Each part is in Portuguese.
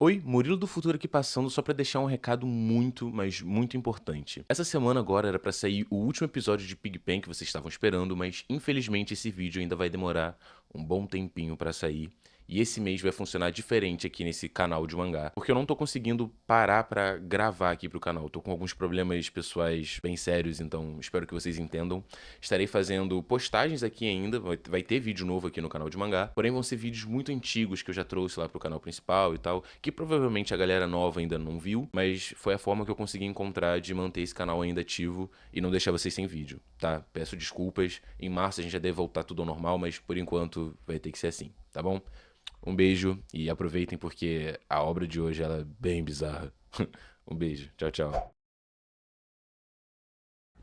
Oi, Murilo do Futuro aqui passando só pra deixar um recado muito, mas muito importante. Essa semana agora era pra sair o último episódio de Pigpen que vocês estavam esperando, mas infelizmente esse vídeo ainda vai demorar um bom tempinho pra sair. E esse mês vai funcionar diferente aqui nesse canal de mangá, porque eu não tô conseguindo parar pra gravar aqui pro canal. Tô com alguns problemas pessoais bem sérios, então espero que vocês entendam. Estarei fazendo postagens aqui ainda, vai ter vídeo novo aqui no canal de mangá, porém vão ser vídeos muito antigos que eu já trouxe lá pro canal principal e tal, que provavelmente a galera nova ainda não viu, mas foi a forma que eu consegui encontrar de manter esse canal ainda ativo e não deixar vocês sem vídeo, tá? Peço desculpas, em março a gente já deve voltar tudo ao normal, mas por enquanto vai ter que ser assim, tá bom? Um beijo e aproveitem porque a obra de hoje ela é bem bizarra. Um beijo, tchau, tchau.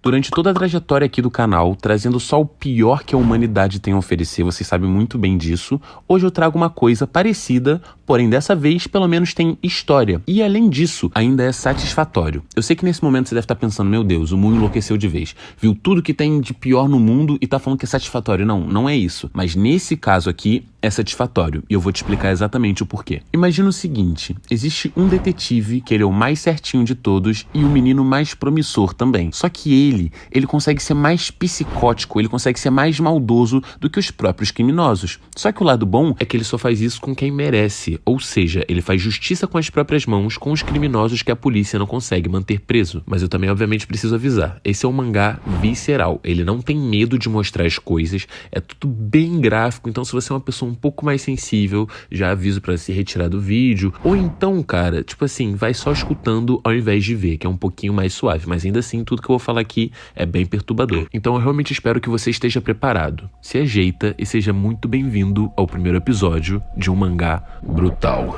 Durante toda a trajetória aqui do canal, trazendo só o pior que a humanidade tem a oferecer, vocês sabem muito bem disso, hoje eu trago uma coisa parecida, porém dessa vez pelo menos tem história. E além disso, ainda é satisfatório. Eu sei que nesse momento você deve estar pensando, meu Deus, o mundo enlouqueceu de vez. Viu tudo que tem de pior no mundo e tá falando que é satisfatório. Não, não é isso. Mas nesse caso aqui, é satisfatório. E eu vou te explicar exatamente o porquê. Imagina o seguinte, existe um detetive que ele é o mais certinho de todos e o menino mais promissor também. Só que ele consegue ser mais psicótico, ele consegue ser mais maldoso do que os próprios criminosos. Só que o lado bom é que ele só faz isso com quem merece, ou seja, ele faz justiça com as próprias mãos com os criminosos que a polícia não consegue manter preso. Mas eu também obviamente preciso avisar, esse é um mangá visceral, ele não tem medo de mostrar as coisas, é tudo bem gráfico, então se você é uma pessoa um pouco mais sensível, já aviso pra se retirar do vídeo, ou então, cara, tipo assim, vai só escutando ao invés de ver, que é um pouquinho mais suave, mas ainda assim, tudo que eu vou falar aqui é bem perturbador. Então eu realmente espero que você esteja preparado. Se ajeita e seja muito bem-vindo ao primeiro episódio de um mangá brutal.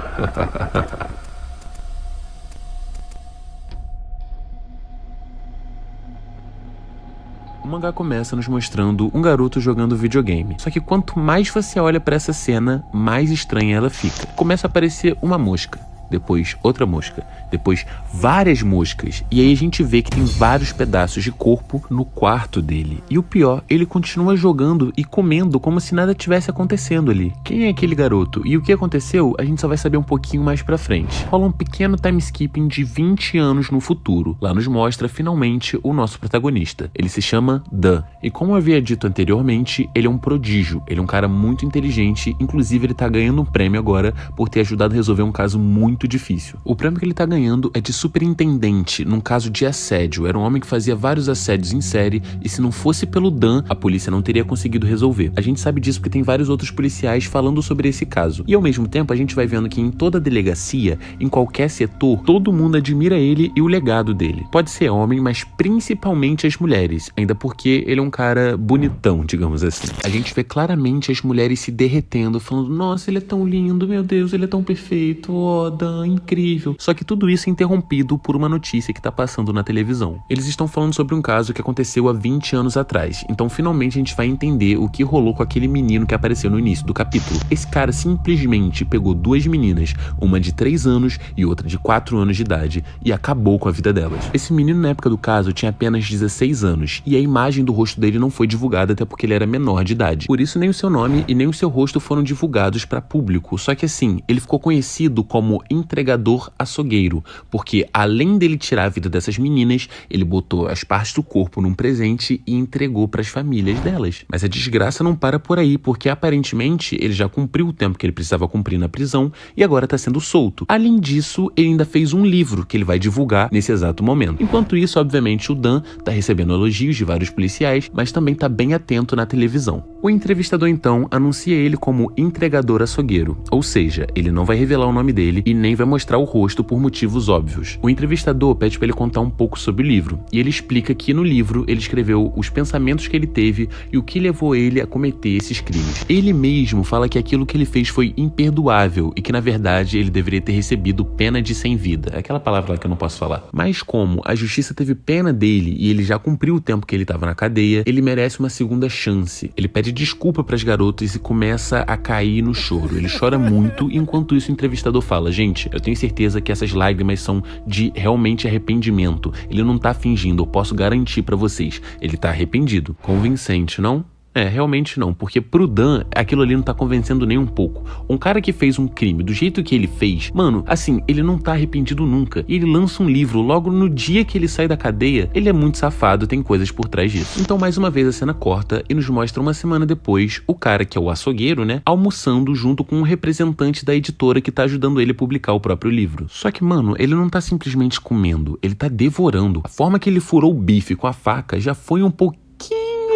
O mangá começa nos mostrando um garoto jogando videogame. Só que quanto mais você olha pra essa cena, mais estranha ela fica. Começa a aparecer uma mosca, depois outra mosca, depois várias moscas, e aí a gente vê que tem vários pedaços de corpo no quarto dele. E o pior, ele continua jogando e comendo como se nada tivesse acontecendo ali. Quem é aquele garoto? E o que aconteceu? A gente só vai saber um pouquinho mais pra frente. Rola um pequeno time skipping de 20 anos no futuro. Lá nos mostra finalmente o nosso protagonista. Ele se chama Dan. E como eu havia dito anteriormente, ele é um prodígio. Ele é um cara muito inteligente, inclusive ele tá ganhando um prêmio agora por ter ajudado a resolver um caso muito difícil. O prêmio que ele tá ganhando é de superintendente num caso de assédio. Era um homem que fazia vários assédios em série e se não fosse pelo Dan, a polícia não teria conseguido resolver. A gente sabe disso porque tem vários outros policiais falando sobre esse caso. E ao mesmo tempo a gente vai vendo que em toda delegacia, em qualquer setor, todo mundo admira ele e o legado dele. Pode ser homem, mas principalmente as mulheres, ainda porque ele é um cara bonitão, digamos assim. A gente vê claramente as mulheres se derretendo, falando, nossa, ele é tão lindo, meu Deus, ele é tão perfeito, oh, Dan, incrível. Só que tudo isso é interrompido por uma notícia que tá passando na televisão. Eles estão falando sobre um caso que aconteceu há 20 anos atrás, então finalmente a gente vai entender o que rolou com aquele menino que apareceu no início do capítulo. Esse cara simplesmente pegou duas meninas, uma de 3 anos e outra de 4 anos de idade, e acabou com a vida delas. Esse menino na época do caso tinha apenas 16 anos, e a imagem do rosto dele não foi divulgada até porque ele era menor de idade. Por isso nem o seu nome e nem o seu rosto foram divulgados para público, só que assim, ele ficou conhecido como entregador açougueiro, porque além dele tirar a vida dessas meninas, ele botou as partes do corpo num presente e entregou para as famílias delas. Mas a desgraça não para por aí, porque aparentemente ele já cumpriu o tempo que ele precisava cumprir na prisão e agora está sendo solto. Além disso, ele ainda fez um livro que ele vai divulgar nesse exato momento. Enquanto isso, obviamente, o Dan tá recebendo elogios de vários policiais, mas também tá bem atento na televisão. O entrevistador então anuncia ele como entregador açougueiro, ou seja, ele não vai revelar o nome dele e nem vai mostrar o rosto por motivos óbvios. O entrevistador pede para ele contar um pouco sobre o livro, e ele explica que no livro ele escreveu os pensamentos que ele teve e o que levou ele a cometer esses crimes. Ele mesmo fala que aquilo que ele fez foi imperdoável e que na verdade ele deveria ter recebido pena de sem vida, é aquela palavra lá que eu não posso falar. Mas como a justiça teve pena dele e ele já cumpriu o tempo que ele estava na cadeia, ele merece uma segunda chance. Ele pede desculpa para as garotas e começa a cair no choro. Ele chora muito, enquanto isso o entrevistador fala, gente, eu tenho certeza que essas lágrimas são de realmente arrependimento. Ele não tá fingindo, eu posso garantir pra vocês. Ele tá arrependido. Convincente, não? Realmente não, porque pro Dan, aquilo ali não tá convencendo nem um pouco. Um cara que fez um crime do jeito que ele fez, mano, assim, ele não tá arrependido nunca. E ele lança um livro logo no dia que ele sai da cadeia. Ele é muito safado, tem coisas por trás disso. Então, mais uma vez, a cena corta e nos mostra uma semana depois, o cara que é o açougueiro, né, almoçando junto com um representante da editora que tá ajudando ele a publicar o próprio livro. Só que, mano, ele não tá simplesmente comendo, ele tá devorando. A forma que ele furou o bife com a faca já foi um pouquinho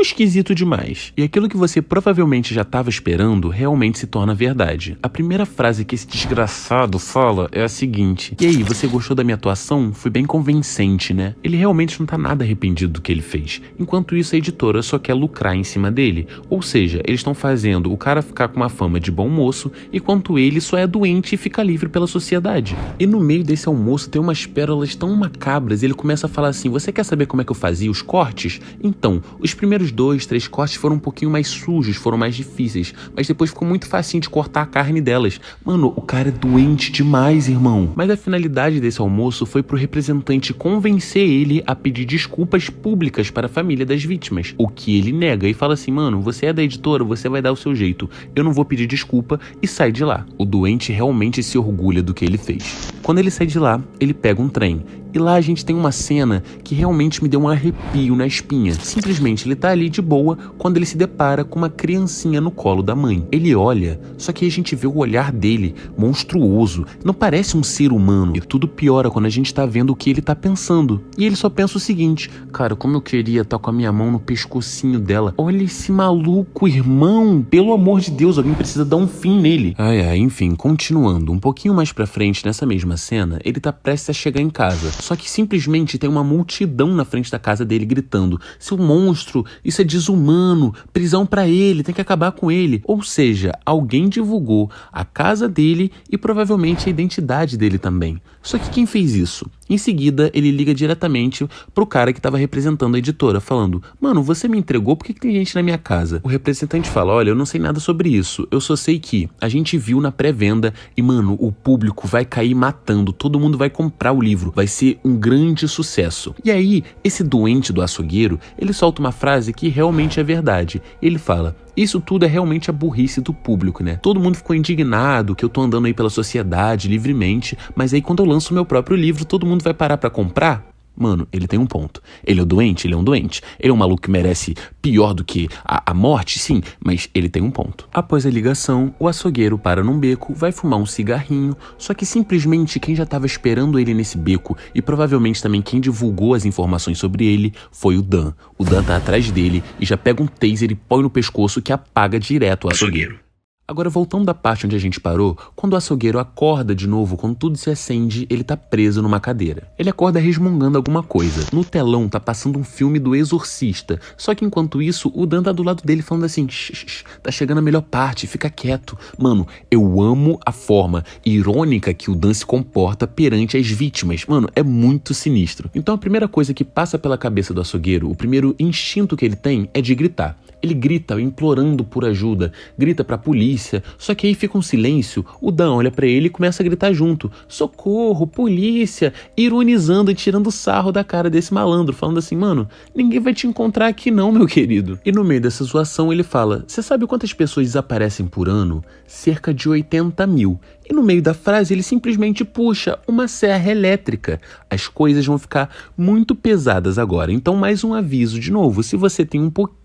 esquisito demais. E aquilo que você provavelmente já estava esperando realmente se torna verdade. A primeira frase que esse desgraçado fala é a seguinte: e aí, você gostou da minha atuação? Foi bem convincente, né? Ele realmente não tá nada arrependido do que ele fez. Enquanto isso, a editora só quer lucrar em cima dele. Ou seja, eles estão fazendo o cara ficar com uma fama de bom moço, enquanto ele só é doente e fica livre pela sociedade. E no meio desse almoço tem umas pérolas tão macabras, e ele começa a falar assim: você quer saber como é que eu fazia os cortes? Então, os primeiros 2, 3 cortes foram um pouquinho mais sujos, foram mais difíceis, mas depois ficou muito facinho de cortar a carne delas. Mano, o cara é doente demais, irmão. Mas a finalidade desse almoço foi pro representante convencer ele a pedir desculpas públicas para a família das vítimas, o que ele nega e fala assim: mano, você é da editora, você vai dar o seu jeito, eu não vou pedir desculpa, e sai de lá. O doente realmente se orgulha do que ele fez. Quando ele sai de lá, ele pega um trem. E lá a gente tem uma cena que realmente me deu um arrepio na espinha. Simplesmente ele tá ali de boa quando ele se depara com uma criancinha no colo da mãe. Ele olha, só que aí a gente vê o olhar dele monstruoso. Não parece um ser humano. E tudo piora quando a gente tá vendo o que ele tá pensando. E ele só pensa o seguinte: cara, como eu queria estar com a minha mão no pescocinho dela. Olha esse maluco, irmão. Pelo amor de Deus, alguém precisa dar um fim nele. Enfim, continuando. Um pouquinho mais pra frente, nessa mesma cena, ele tá prestes a chegar em casa. Só que simplesmente tem uma multidão na frente da casa dele gritando: seu monstro, isso é desumano, prisão pra ele, tem que acabar com ele. Ou seja, alguém divulgou a casa dele e provavelmente a identidade dele também. Só que quem fez isso? Em seguida, ele liga diretamente pro cara que tava representando a editora, falando: mano, você me entregou, por que tem gente na minha casa? O representante fala: olha, eu não sei nada sobre isso, eu só sei que a gente viu na pré-venda e, mano, o público vai cair matando, todo mundo vai comprar o livro, vai ser um grande sucesso. E aí, esse doente do açougueiro, ele solta uma frase que realmente é verdade. Ele fala: isso tudo é realmente a burrice do público, né? Todo mundo ficou indignado que eu tô andando aí pela sociedade livremente, mas aí quando eu lanço o meu próprio livro, todo mundo vai parar pra comprar? Mano, ele tem um ponto. Ele é um doente? Ele é um doente. Ele é um maluco que merece pior do que a morte? Sim, mas ele tem um ponto. Após a ligação, o açougueiro para num beco, vai fumar um cigarrinho, só que simplesmente quem já estava esperando ele nesse beco, e provavelmente também quem divulgou as informações sobre ele, foi o Dan. O Dan tá atrás dele e já pega um taser e põe no pescoço que apaga direto o açougueiro. Agora, voltando da parte onde a gente parou, quando o açougueiro acorda de novo, quando tudo se acende, ele tá preso numa cadeira. Ele acorda resmungando alguma coisa. No telão tá passando um filme do Exorcista, só que enquanto isso, o Dan tá do lado dele falando assim: shh, tá chegando a melhor parte, fica quieto. Mano, eu amo a forma irônica que o Dan se comporta perante as vítimas. Mano, é muito sinistro. Então a primeira coisa que passa pela cabeça do açougueiro, o primeiro instinto que ele tem é de gritar. Ele grita implorando por ajuda, grita pra polícia, só que aí fica um silêncio. O Dan olha pra ele e começa a gritar junto: socorro, polícia, ironizando e tirando sarro da cara desse malandro, falando assim: mano, ninguém vai te encontrar aqui não, meu querido. E no meio dessa zoação ele fala: você sabe quantas pessoas desaparecem por ano? Cerca de 80 mil. E no meio da frase ele simplesmente puxa uma serra elétrica. As coisas vão ficar muito pesadas agora. Então, mais um aviso de novo: se você tem um pouquinho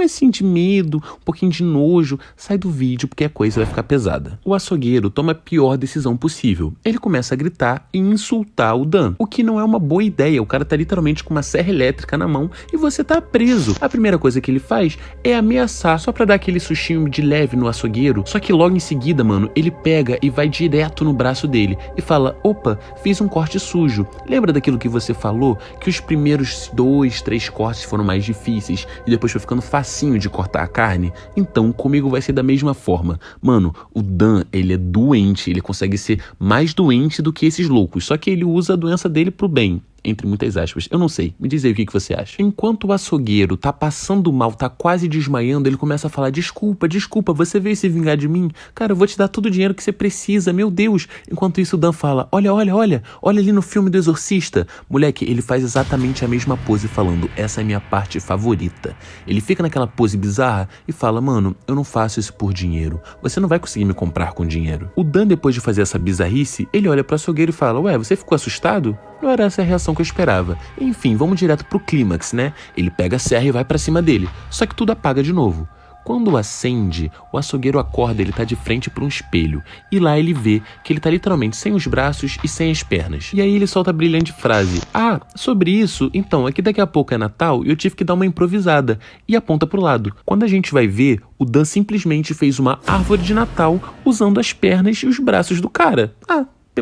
assim de medo, um pouquinho de nojo, sai do vídeo porque a coisa vai ficar pesada. O açougueiro toma a pior decisão possível. Ele começa a gritar e insultar o Dan, o que não é uma boa ideia. O cara tá literalmente com uma serra elétrica na mão e você tá preso. A primeira coisa que ele faz é ameaçar, só pra dar aquele sustinho de leve no açougueiro, só que logo em seguida, mano, ele pega e vai direto no braço dele e fala: opa, fiz um corte sujo. Lembra daquilo que você falou? Que os primeiros 2, 3 cortes foram mais difíceis e depois foi ficando facinho de cortar a carne? Então comigo vai ser da mesma forma. Mano, o Dan, ele é doente, ele consegue ser mais doente do que esses loucos, só que ele usa a doença dele pro bem. Entre muitas aspas. Eu não sei. Me diz aí o que você acha. Enquanto o açougueiro tá passando mal, tá quase desmaiando, ele começa a falar: desculpa, você veio se vingar de mim? Cara, eu vou te dar todo o dinheiro que você precisa, meu Deus. Enquanto isso, o Dan fala: olha ali no filme do Exorcista. Moleque, ele faz exatamente a mesma pose falando: essa é minha parte favorita. Ele fica naquela pose bizarra e fala: mano, eu não faço isso por dinheiro. Você não vai conseguir me comprar com dinheiro. O Dan, depois de fazer essa bizarrice, ele olha pro açougueiro e fala: ué, você ficou assustado? Não era essa a reação que eu esperava. Enfim, vamos direto pro clímax, né? Ele pega a serra e vai pra cima dele. Só que tudo apaga de novo. Quando acende, o açougueiro acorda, ele tá de frente para um espelho. E lá ele vê que ele tá literalmente sem os braços e sem as pernas. E aí ele solta a brilhante frase: ah, sobre isso, então, é que daqui a pouco é Natal e eu tive que dar uma improvisada. E aponta pro lado. Quando a gente vai ver, o Dan simplesmente fez uma árvore de Natal usando as pernas e os braços do cara.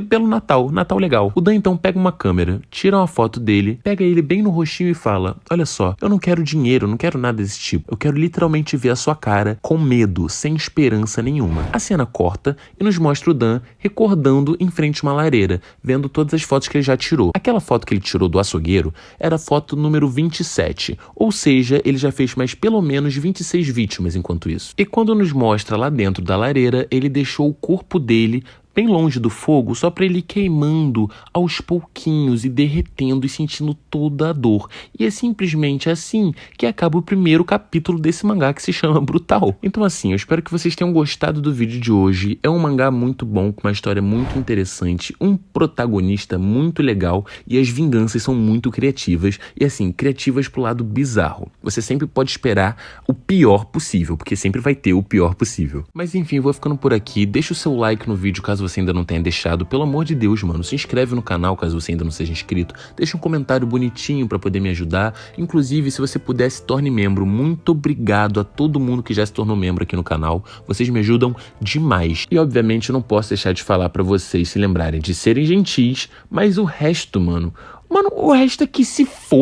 Pelo Natal legal. O Dan então pega uma câmera, tira uma foto dele, pega ele bem no rostinho e fala: olha só, eu não quero dinheiro, eu não quero nada desse tipo. Eu quero literalmente ver a sua cara com medo, sem esperança nenhuma. A cena corta e nos mostra o Dan recordando em frente a uma lareira, vendo todas as fotos que ele já tirou. Aquela foto que ele tirou do açougueiro era a foto número 27, ou seja, ele já fez mais pelo menos 26 vítimas enquanto isso. E quando nos mostra lá dentro da lareira, ele deixou o corpo dele bem longe do fogo, só pra ele ir queimando aos pouquinhos e derretendo e sentindo toda a dor. E é simplesmente assim que acaba o primeiro capítulo desse mangá, que se chama Brutal. Então assim, eu espero que vocês tenham gostado do vídeo de hoje. É um mangá muito bom, com uma história muito interessante, um protagonista muito legal e as vinganças são muito criativas. E assim, criativas pro lado bizarro. Você sempre pode esperar o pior possível, porque sempre vai ter o pior possível. Mas enfim, eu vou ficando por aqui. Deixa o seu like no vídeo caso você ainda não tenha deixado. Pelo amor de Deus, mano, se inscreve no canal caso você ainda não seja inscrito. Deixa um comentário bonitinho pra poder me ajudar. Inclusive, se você puder, se torne membro. Muito obrigado a todo mundo que já se tornou membro aqui no canal. Vocês me ajudam demais. E obviamente eu não posso deixar de falar pra vocês se lembrarem de serem gentis, mas o resto, mano, o resto é que se foda.